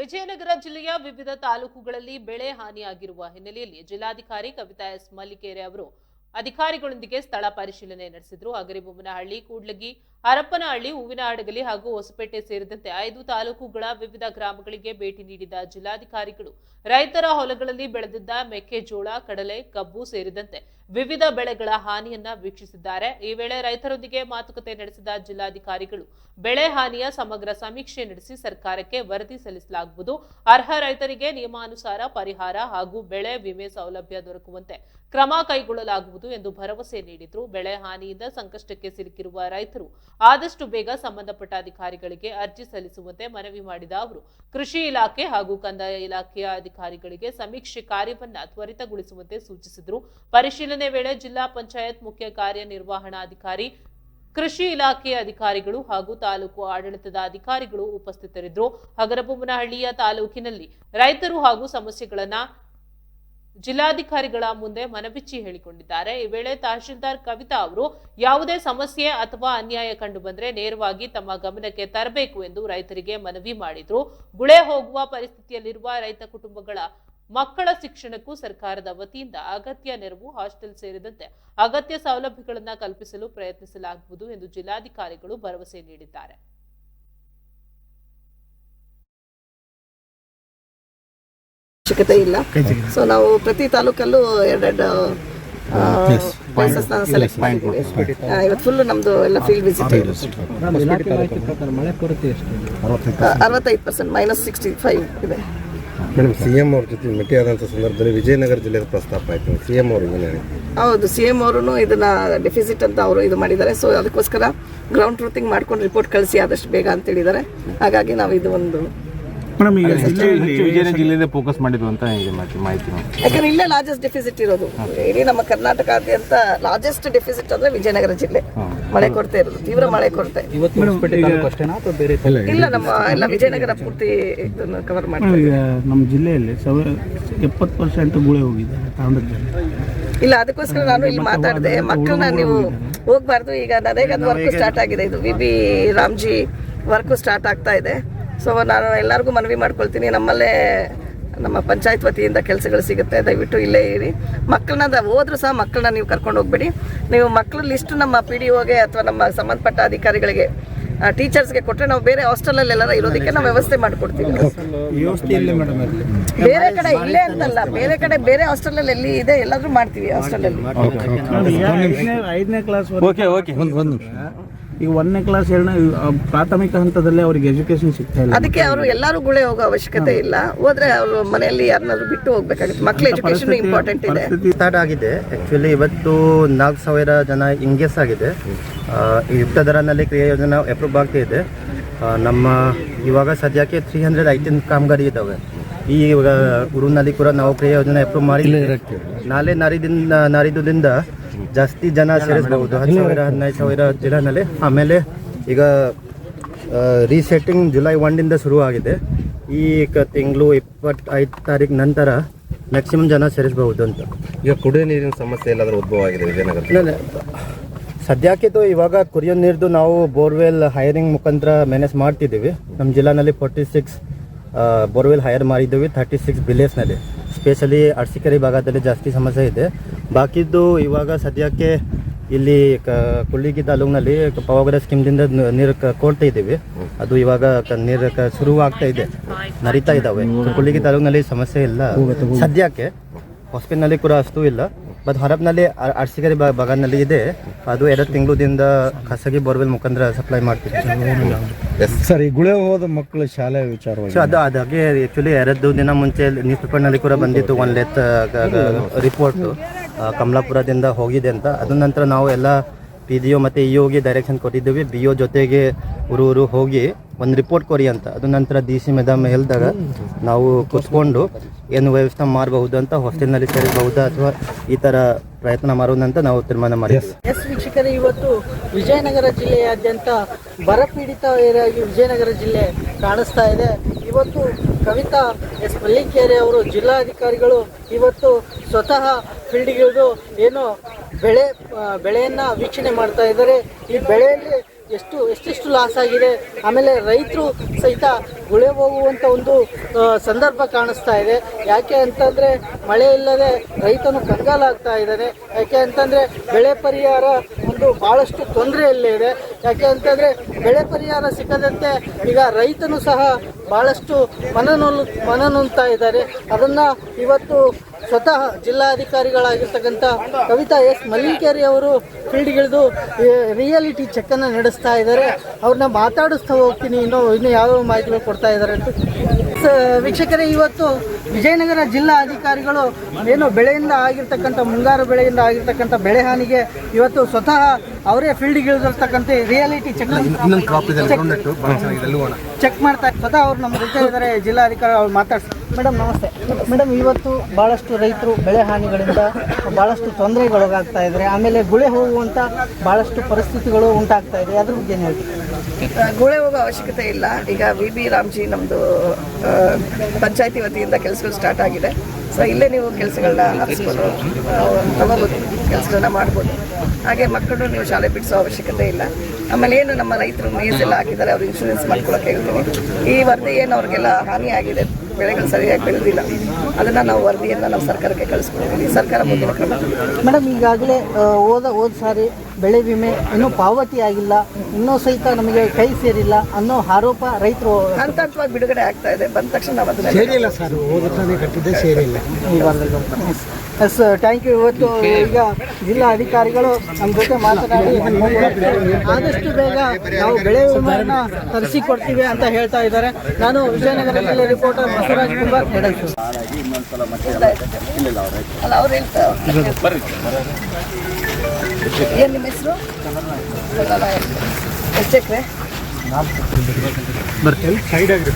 ವಿಜಯನಗರ ಜಿಲ್ಲೆಯ ವಿವಿಧ ತಾಲೂಕುಗಳಲ್ಲಿ ಬೆಳೆ ಹಾನಿಯಾಗಿರುವ ಹಿನ್ನೆಲೆಯಲ್ಲಿ ಜಿಲ್ಲಾಧಿಕಾರಿ ಕವಿತಾ ಎಸ್ ಮಲ್ಲಿಕೇರೆ ಅವರು ಅಧಿಕಾರಿಗಳೊಂದಿಗೆ ಸ್ಥಳ ಪರಿಶೀಲನೆ ನಡೆಸಿದರು. ಹಗರಿಬೊಮ್ಮನಹಳ್ಳಿ, ಕೂಡ್ಲಗಿ, ಹರಪನಹಳ್ಳಿ, ಹೂವಿನಹಡಗಲಿ ಹಾಗೂ ಹೊಸಪೇಟೆ ಸೇರಿದಂತೆ 5 ತಾಲೂಕುಗಳ ವಿವಿಧ ಗ್ರಾಮಗಳಿಗೆ ಭೇಟಿ ನೀಡಿದ ಜಿಲ್ಲಾಧಿಕಾರಿಗಳು ರೈತರ ಹೊಲಗಳಲ್ಲಿ ಬೆಳೆದಿದ್ದ ಮೆಕ್ಕೆಜೋಳ, ಕಡಲೆ, ಕಬ್ಬು ಸೇರಿದಂತೆ ವಿವಿಧ ಬೆಳೆಗಳ ಹಾನಿಯನ್ನ ವೀಕ್ಷಿಸಿದ್ದಾರೆ. ಈ ವೇಳೆ ರೈತರೊಂದಿಗೆ ಮಾತುಕತೆ ನಡೆಸಿದ ಜಿಲ್ಲಾಧಿಕಾರಿಗಳು ಬೆಳೆ ಹಾನಿಯ ಸಮಗ್ರ ಸಮೀಕ್ಷೆ ನಡೆಸಿ ಸರ್ಕಾರಕ್ಕೆ ವರದಿ ಸಲ್ಲಿಸಲಾಗುವುದು. ಅರ್ಹ ರೈತರಿಗೆ ನಿಯಮಾನುಸಾರ ಪರಿಹಾರ ಹಾಗೂ ಬೆಳೆ ವಿಮೆ ಸೌಲಭ್ಯ ದೊರಕುವಂತೆ ಕ್ರಮ ಕೈಗೊಳ್ಳಲಾಗುವುದು ಎಂದು ಭರವಸೆ ನೀಡಿದರು. ಬೆಳೆ ಹಾನಿಯಿಂದ ಸಂಕಷ್ಟಕ್ಕೆ ಸಿಲುಕಿರುವ ರೈತರು ಆದಷ್ಟು ಬೇಗ ಸಂಬಂಧಪಟ್ಟ ಅಧಿಕಾರಿಗಳಿಗೆ ಅರ್ಜಿ ಸಲ್ಲಿಸುವಂತೆ ಮನವಿ ಮಾಡಿದ ಅವರು ಕೃಷಿ ಇಲಾಖೆ ಹಾಗೂ ಕಂದಾಯ ಇಲಾಖೆಯ ಅಧಿಕಾರಿಗಳಿಗೆ ಸಮೀಕ್ಷೆ ಕಾರ್ಯವನ್ನ ತ್ವರಿತಗೊಳಿಸುವಂತೆ ಸೂಚಿಸಿದರು. ಪರಿಶೀಲನೆ ವೇಳೆ ಜಿಲ್ಲಾ ಪಂಚಾಯತ್ ಮುಖ್ಯ ಕಾರ್ಯನಿರ್ವಹಣಾಧಿಕಾರಿ, ಕೃಷಿ ಇಲಾಖೆಯ ಅಧಿಕಾರಿಗಳು ಹಾಗೂ ತಾಲೂಕು ಆಡಳಿತದ ಅಧಿಕಾರಿಗಳು ಉಪಸ್ಥಿತರಿದ್ದರು. ಹಗರಬೊಮ್ಮನಹಳ್ಳಿಯ ತಾಲೂಕಿನಲ್ಲಿ ರೈತರು ಹಾಗೂ ಸಮಸ್ಯೆಗಳನ್ನ ಜಿಲ್ಲಾಧಿಕಾರಿಗಳ ಮುಂದೆ ಮನಬಿಚ್ಚಿ ಹೇಳಿಕೊಂಡಿದ್ದಾರೆ. ಈ ವೇಳೆ ತಹಶೀಲ್ದಾರ್ ಕವಿತಾ ಅವರು ಯಾವುದೇ ಸಮಸ್ಯೆ ಅಥವಾ ಅನ್ಯಾಯ ಕಂಡು ಬಂದರೆ ನೇರವಾಗಿ ತಮ್ಮ ಗಮನಕ್ಕೆ ತರಬೇಕು ಎಂದು ರೈತರಿಗೆ ಮನವಿ ಮಾಡಿದ್ರು. ಗುಳೆ ಹೋಗುವ ಪರಿಸ್ಥಿತಿಯಲ್ಲಿರುವ ರೈತ ಕುಟುಂಬಗಳ ಮಕ್ಕಳ ಶಿಕ್ಷಣಕ್ಕೂ ಸರ್ಕಾರದ ವತಿಯಿಂದ ಅಗತ್ಯ ನೆರವು, ಹಾಸ್ಟೆಲ್ ಸೇರಿದಂತೆ ಅಗತ್ಯ ಸೌಲಭ್ಯಗಳನ್ನು ಕಲ್ಪಿಸಲು ಪ್ರಯತ್ನಿಸಲಾಗುವುದು ಎಂದು ಜಿಲ್ಲಾಧಿಕಾರಿಗಳು ಭರವಸೆ ನೀಡಿದ್ದಾರೆ. ಅವಶ್ಯಕತೆ ಇಲ್ಲ. ಸೊ ನಾವು ಪ್ರತಿ ತಾಲೂಕಲ್ಲೂ ಎರಡೆರಡು ಪ್ಲೇಸಸ್ನ ಸೆಲೆಕ್ಟ್ ಮಾಡಿದ್ದೀವಿ. ಇವತ್ತು ಫುಲ್ ನಮ್ಮದು ಎಲ್ಲ ಫೀಲ್ಡ್ ವಿಸಿಟ್ ಇದೆ. 65% -65 ಇದೆ. ಮೇಡಮ್, ಸಿಎಂ ಅವ್ರ ಜೊತೆ ಭೇಟಿ ಆದಂಥ ಸಂದರ್ಭದಲ್ಲಿ ವಿಜಯನಗರ ಜಿಲ್ಲೆಯ ಪ್ರಸ್ತಾಪ ಆಯಿತು. ಸಿಎಂ ಅವರು ಹೌದು, ಸಿಎಂ ಅವರು ಇದನ್ನ ಡೆಫಿಸಿಟ್ ಅಂತ ಅವರು ಇದು ಮಾಡಿದ್ದಾರೆ. ಸೊ ಅದಕ್ಕೋಸ್ಕರ ಗ್ರೌಂಡ್ ಟ್ರೂತಿಂಗ್ ಮಾಡ್ಕೊಂಡು ರಿಪೋರ್ಟ್ ಕಳಿಸಿ ಆದಷ್ಟು ಬೇಗ ಅಂತ ಹೇಳಿದ್ದಾರೆ. ಹಾಗಾಗಿ ನಾವು ಇದು ಒಂದು ವಿಜಯನಗರ ಜಿಲ್ಲೆಯಲ್ಲಿ ಫೋಕಸ್ ಮಾಡಿದ್ರು ಅಂತ ಮಾಹಿತಿ. ಯಾಕಂದ್ರೆ ಇಲ್ಲೇ ಲಾರ್ಜೆಸ್ಟ್ ಡೆಫಿಸಿಟ್ ಇರೋದು. ಇಡೀ ನಮ್ಮ ಕರ್ನಾಟಕಾದ್ಯಂತ ಲಾರ್ಜೆಸ್ಟ್ ಡೆಫಿಸಿಟ್ ಅಂದ್ರೆ ವಿಜಯನಗರ ಜಿಲ್ಲೆ. ಮಳೆ ಕೊರತೆ ಇರೋದು, ತೀವ್ರ ಮಳೆ ಕೊರತೆ ಇಲ್ಲ. ನಮ್ಮ ಎಲ್ಲ ವಿಜಯನಗರ ಪೂರ್ತಿ ಇದನ್ನು ಕವರ್ ಮಾಡ್ತೀವಿ. ನಮ್ಮ ಜಿಲ್ಲೆಯಲ್ಲಿ 70% ಗುಳೆ ಹೋಗಿದೆ. ಇಲ್ಲ, ಅದಕ್ಕೋಸ್ಕರ ನಾನು ಇಲ್ಲಿ ಮಾತಾಡಿದೆ. ಮಕ್ಕಳನ್ನ ನೀವು ಹೋಗ್ಬಾರ್ದು. ಈಗ ನರೇಗಾದ ವರ್ಕ್ ಸ್ಟಾರ್ಟ್ ಆಗಿದೆ. ಇದು V B Ramji work start ಆಗ್ತಾ ಇದೆ. ಸೊ ನಾನು ಎಲ್ಲರಿಗೂ ಮನವಿ ಮಾಡ್ಕೊಳ್ತೀನಿ, ನಮ್ಮಲ್ಲೇ ನಮ್ಮ ಪಂಚಾಯತ್ ವತಿಯಿಂದ ಕೆಲಸಗಳು ಸಿಗುತ್ತೆ, ದಯವಿಟ್ಟು ಇಲ್ಲೇ ಇರಿ. ಮಕ್ಕಳನ್ನ ಹೋದ್ರೂ ಸಹ ಮಕ್ಕಳನ್ನ ನೀವು ಕರ್ಕೊಂಡು ಹೋಗ್ಬೇಡಿ. ನೀವು ಮಕ್ಕಳ ಲಿಸ್ಟ್ ನಮ್ಮ PDOಗೆ ಅಥವಾ ನಮ್ಮ ಸಂಬಂಧಪಟ್ಟ ಅಧಿಕಾರಿಗಳಿಗೆ, ಟೀಚರ್ಸ್ಗೆ ಕೊಟ್ಟರೆ ನಾವು ಬೇರೆ ಹಾಸ್ಟೆಲಲ್ಲಿ ಎಲ್ಲರ ಇರೋದಕ್ಕೆ ನಾವು ವ್ಯವಸ್ಥೆ ಮಾಡಿಕೊಡ್ತೀವಿ. ಬೇರೆ ಕಡೆ ಇಲ್ಲೇ ಅಂತಲ್ಲ, ಬೇರೆ ಕಡೆ ಬೇರೆ ಹಾಸ್ಟೆಲಲ್ಲಿ ಎಲ್ಲಿ ಇದೆ ಎಲ್ಲಾದ್ರೂ ಮಾಡ್ತೀವಿ ಹಾಸ್ಟೆಲಲ್ಲಿ. 5ನೇ ಕ್ಲಾಸ್ ಈಗ 1ನೇ ಕ್ಲಾಸ್ ಪ್ರಾಥಮಿಕ ಹಂತದಲ್ಲೇ ಅವ್ರಿಗೆ ಎಜುಕೇಶನ್ ಸಿಗ್ತಾ ಇಲ್ಲ. ಅದಕ್ಕೆ ಅವರು ಎಲ್ಲರೂ ಗುಳೆ ಹೋಗೋ ಅವಶ್ಯಕತೆ ಇಲ್ಲ. ಹೋದ್ರೆ ಅವರು ಮನೆಯಲ್ಲಿ ಯಾರನ್ನಾದ್ರೂ ಬಿಟ್ಟು ಹೋಗ್ಬೇಕಾಗುತ್ತೆ. ಮಕ್ಕಳ ಎಜುಕೇಶನ್ ಇಂಪಾರ್ಟೆಂಟ್ ಇದೆ. ಸ್ಟಾರ್ಟ್ ಆಗಿದೆ. ಆ್ಯಕ್ಚುಲಿ ಇವತ್ತು 4,000 ಜನ ಇಂಗೇಜ್ ಆಗಿದೆ. ಯುಕ್ತ ದರನಲ್ಲಿ ಕ್ರಿಯಾ ಯೋಜನೆ ಅಪ್ರೂವ್ ಆಗ್ತಾ ಇದೆ. ನಮ್ಮ ಇವಾಗ ಸದ್ಯಕ್ಕೆ 318 ಕಾಮಗಾರಿ ಇದ್ದಾವೆ. ಈ ಇವಾಗ ಊರಿನಲ್ಲಿ ಕೂಡ ನಾವು ಕ್ರಿಯಾ ಯೋಜನೆ ಅಪ್ರೂವ್ ಮಾಡಿ ನಾಳೆ ನಾರಿದಿಂದ ಜಾಸ್ತಿ ಜನ ಸೇರಿಸಬಹುದು. 10,000-15,000 ಜಿಲ್ಲೆನಲ್ಲಿ. ಆಮೇಲೆ ಈಗ ರೀಸೆಟ್ಟಿಂಗ್ ಜುಲೈ 1 ಶುರು ಆಗಿದೆ. ಈ ತಿಂಗಳು 25 ತಾರೀಕು ನಂತರ ಮ್ಯಾಕ್ಸಿಮಮ್ ಜನ ಸೇರಿಸಬಹುದು ಅಂತ. ಈಗ ಕುಡಿಯೋ ನೀರಿನ ಸಮಸ್ಯೆ ಎಲ್ಲಾದರೂ ಉದ್ಭವ ಆಗಿದೆ ವಿಜಯನಗರ? ಸದ್ಯಕ್ಕೆ ಇವಾಗ ಕುಡಿಯೋ ನೀರ್ದು ನಾವು ಬೋರ್ವೆಲ್ ಹೈರಿಂಗ್ ಮುಖಾಂತರ ಮ್ಯಾನೇಜ್ ಮಾಡ್ತಿದ್ದೀವಿ. ನಮ್ಮ ಜಿಲ್ಲೆನಲ್ಲಿ 46 ಬೋರ್ವೆಲ್ ಹೈರ್ ಮಾಡಿದ್ದೀವಿ 36 ವಿಲೇಜ್ನಲ್ಲಿ. ಸ್ಪೆಷಲಿ ಅರಸೀಕೆರೆ ಭಾಗದಲ್ಲಿ ಜಾಸ್ತಿ ಸಮಸ್ಯೆ ಇದೆ. ಬಾಕಿದ್ದು ಇವಾಗ ಸದ್ಯಕ್ಕೆ ಇಲ್ಲಿ ಕುಳ್ಳಿಗಿ ತಾಲೂಕಿನಲ್ಲಿ ಪವಾಗರ ಸ್ಕೀಮ್ದಿಂದ ನೀರು ಕೊಡ್ತಾ ಇದ್ದೀವಿ. ಅದು ಇವಾಗ ನೀರು ಶುರು ಆಗ್ತಾ ಇದೆ, ನಡೀತಾ ಇದ್ದಾವೆ. ಕುಳ್ಳಿಗಿ ತಾಲೂಕಿನಲ್ಲಿ ಸಮಸ್ಯೆ ಇಲ್ಲ ಸದ್ಯಕ್ಕೆ. ಹಾಸ್ಪಿಟಲ್ನಲ್ಲಿ ಕೂಡ ಅಷ್ಟು ಇಲ್ಲ. ಬಟ್ ಹರಪ್ನಲ್ಲಿ ಅರಸೀಕೆರೆ ಭಾಗದಲ್ಲಿ ಇದೆ. ಅದು 2 ತಿಂಗಳಿಂದ ಖಾಸಗಿ ಬೋರ್ವೆಲ್ ಮುಖಾಂತರ ಸಪ್ಲೈ ಮಾಡ್ತೀವಿ. ಸರ್, ಈ ಗುಳೆ ಹೋದ ಮಕ್ಕಳು ಶಾಲೆ ವಿಚಾರವಾಗಿ ಅದಾಗೆ ಆ್ಯಕ್ಚುಲಿ 2 ದಿನ ಮುಂಚೆ ನ್ಯೂಸ್ ಪೇಪರ್ನಲ್ಲಿ ಕೂಡ ಬಂದಿತ್ತು. 1 ಲೆತ್ ರಿಪೋರ್ಟು ಕಮಲಾಪುರದಿಂದ ಹೋಗಿದೆ ಅಂತ. ಅದ ನಂತರ ನಾವು ಎಲ್ಲ PDO ಮತ್ತು EOಗೆ ಡೈರೆಕ್ಷನ್ ಕೊಟ್ಟಿದ್ದೀವಿ. BO ಜೊತೆಗೆ ಊರು ಹೋಗಿ ಒಂದು ರಿಪೋರ್ಟ್ ಕೊಡಿ ಅಂತ. ಅದ ನಂತರ DC ಮೇಡಮ್ ಹೇಳಿದಾಗ ನಾವು ಕೂತ್ಕೊಂಡು ಏನು ವ್ಯವಸ್ಥೆ ಮಾಡಬಹುದು ಅಂತ, ಹಾಸ್ಟೆಲ್ನಲ್ಲಿ ಸೇರಿಸಬಹುದಾ ಅಥವಾ ಈ ಥರ ಪ್ರಯತ್ನ ಮಾಡೋದಂತ ನಾವು ತೀರ್ಮಾನ ಮಾಡಿದ್ದೀವಿ. ವೀಕ್ಷಕರೇ, ಇವತ್ತು ವಿಜಯನಗರ ಜಿಲ್ಲೆಯಾದ್ಯಂತ ಬರಪೀಡಿತರಾಗಿ ವಿಜಯನಗರ ಜಿಲ್ಲೆ ಕಾಣಿಸ್ತಾ ಇದೆ. ಇವತ್ತು ಕವಿತಾ ಎಸ್ ಮಲ್ಲಿಕೇರೆ ಅವರು ಜಿಲ್ಲಾಧಿಕಾರಿಗಳು ಇವತ್ತು ಸ್ವತಃ ಫೀಲ್ಡ್ಗಿಳಿದು ಏನು ಬೆಳೆಯನ್ನು ವೀಕ್ಷಣೆ ಮಾಡ್ತಾ ಇದ್ದಾರೆ. ಈ ಬೆಳೆಯಲ್ಲಿ ಎಷ್ಟೆಷ್ಟು ಲಾಸ್ ಆಗಿದೆ. ಆಮೇಲೆ ರೈತರು ಸಹಿತ ಗುಳೆ ಹೋಗುವಂಥ ಒಂದು ಸಂದರ್ಭ ಕಾಣಿಸ್ತಾ ಇದೆ. ಯಾಕೆ ಅಂತಂದರೆ ಮಳೆ ಇಲ್ಲದೆ ರೈತನು ಕಂಗಾಲಾಗ್ತಾ ಇದ್ದಾನೆ. ಯಾಕೆ ಅಂತಂದರೆ ಬೆಳೆ ಪರಿಹಾರ ಒಂದು ಭಾಳಷ್ಟು ತೊಂದರೆಯಲ್ಲೇ ಇದೆ. ಯಾಕೆ ಅಂತಂದರೆ ಬೆಳೆ ಪರಿಹಾರ ಸಿಕ್ಕದಂತೆ ಈಗ ರೈತನು ಸಹ ಭಾಳಷ್ಟು ಮನನೊಂದ್ತಾ ಇದ್ದಾರೆ. ಅದನ್ನು ಇವತ್ತು ಸ್ವತಃ ಜಿಲ್ಲಾಧಿಕಾರಿಗಳಾಗಿರ್ತಕ್ಕಂಥ ಕವಿತಾ ಎಸ್ ಮಲ್ಲಿಕೇರಿ ಅವರು ಫೀಲ್ಡ್ಗಿಳಿದು ರಿಯಾಲಿಟಿ ಚೆಕ್ಕನ್ನು ನಡೆಸ್ತಾ ಇದ್ದಾರೆ. ಅವ್ರನ್ನ ಮಾತಾಡಿಸ್ತಾ ಹೋಗ್ತೀನಿ, ಇನ್ನೂ ಯಾವ್ಯಾವ ಮಾಹಿತಿಗಳು ಕೊಡ್ತಾ ಇದ್ದಾರೆ ಅಂತ. ವೀಕ್ಷಕರೇ, ಇವತ್ತು ವಿಜಯನಗರ ಜಿಲ್ಲಾ ಅಧಿಕಾರಿಗಳು ಏನು ಬೆಳೆಯಿಂದ ಆಗಿರ್ತಕ್ಕಂಥ ಮುಂಗಾರು ಬೆಳೆಯಿಂದ ಆಗಿರ್ತಕ್ಕಂಥ ಬೆಳೆ ಹಾನಿಗೆ ಇವತ್ತು ಸ್ವತಃ ಅವರೇ ಫೀಲ್ಡ್ಗಿಳಿದಿರ್ತಕ್ಕಂಥ ರಿಯಾಲಿಟಿ ಚೆಕ್ ಮಾಡ್ತಾ ಸ್ವತಃ ಅವ್ರು ನಮ್ಮ ಜೊತೆ ಇದ್ದಾರೆ ಜಿಲ್ಲಾಧಿಕಾರಿ. ಅವ್ರು ಮಾತಾಡ್ತಾರೆ. ಮೇಡಮ್ ನಮಸ್ತೆ. ಮೇಡಮ್, ಇವತ್ತು ಭಾಳಷ್ಟು ರೈತರು ಬೆಳೆ ಹಾನಿಗಳಿಂದ ಭಾಳಷ್ಟು ತೊಂದರೆಗೊಳಗಾಗ್ತಾ ಇದ್ದಾರೆ. ಆಮೇಲೆ ಗುಳೆ ಹೋಗುವಂಥ ಭಾಳಷ್ಟು ಪರಿಸ್ಥಿತಿಗಳು ಉಂಟಾಗ್ತಾ ಇದೆ. ಅದ್ರ ಬಗ್ಗೆ ಏನು ಹೇಳ್ತೀವಿ? ಗುಳೆ ಹೋಗೋ ಅವಶ್ಯಕತೆ ಇಲ್ಲ. ಈಗ ವಿ ರಾಮ್ಜಿ ನಮ್ಮದು ಪಂಚಾಯತಿ ವತಿಯಿಂದ ಕೆಲಸಗಳು ಸ್ಟಾರ್ಟ್ ಆಗಿದೆ. ಸೊ ಇಲ್ಲೇ ನೀವು ಕೆಲಸಗಳನ್ನ ಹರಿಸ್ಬೋದು, ತಗೋಬೋದು, ಕೆಲಸಗಳನ್ನ ಮಾಡ್ಬೋದು. ಹಾಗೆ ಮಕ್ಕಳು ನೀವು ಶಾಲೆ ಬಿಡಿಸೋ ಅವಶ್ಯಕತೆ ಇಲ್ಲ. ಆಮೇಲೆ ಏನು ನಮ್ಮ ರೈತರು ಮೇಸ್ ಎಲ್ಲ ಹಾಕಿದ್ದಾರೆ, ಅವ್ರು ಇನ್ಶೂರೆನ್ಸ್ ಮಾಡ್ಕೊಳಕ್ಕೆ ಹೇಳ್ತೀನಿ. ಈ ವರದಿ ಏನು ಅವ್ರಿಗೆಲ್ಲ ಹಾನಿ ಆಗಿದೆ, ಬೆಳೆಗಳು ಸರಿಯಾಗಿ ಬೆಳೆದಿಲ್ಲ, ಅದನ್ನು ನಾವು ವರದಿಯನ್ನು ನಾವು ಸರ್ಕಾರಕ್ಕೆ ಕಳಿಸ್ಕೊಡ್ತೀವಿ. ಸರ್ಕಾರ ಮುಂದಿನ ಕ್ರಮ. ಮೇಡಮ್, ಈಗಾಗಲೇ ಹೋದ ಸಾರಿ ಬೆಳೆ ವಿಮೆ ಇನ್ನೂ ಪಾವತಿ ಆಗಿಲ್ಲ, ಇನ್ನೂ ಸಹಿತ ನಮಗೆ ಕೈ ಸೇರಿಲ್ಲ ಅನ್ನೋ ಆರೋಪ ರೈತರು ಹಂತ ಹಂತವಾಗಿ ಬಿಡುಗಡೆ ಆಗ್ತಾ ಇದೆ. ಬಂದ ತಕ್ಷಣ ನಾವು ಅದನ್ನ ಸೇರಿಲ್ಲ ಸರ್, ಕಟ್ಟಿದ್ದೆ ಸೇರಿಲ್ಲ ಈ ವಾರದಲ್ಲಿ. Yes, thank you. ಇವತ್ತು ಈಗ ಜಿಲ್ಲಾ ಅಧಿಕಾರಿಗಳು ನಮ್ಮ ಜೊತೆ ಮಾತನಾಡಿ ಆದಷ್ಟು ಬೇಗ ನಾವು ಬೆಳೆ ವಿಮೆಯನ್ನು ತರಿಸಿಕೊಡ್ತೀವಿ ಅಂತ ಹೇಳ್ತಾ ಇದ್ದಾರೆ. ನಾನು ವಿಜಯನಗರ ಜಿಲ್ಲೆ ರಿಪೋರ್ಟರ್ ಬಸವರಾಜ್ ಕುಂಬಾರ್, ಹೆಡಲ್ಸು. ಅಲ್ಲ, ಅವ್ರು ಹೇಳ್ತಾರೆ. ಏನು ನಿಮ್ಮ ಹೆಸರು? ಎಷ್ಟು ಎಕರೆ? ಸೈಡ್ ಆಗಿರಿ.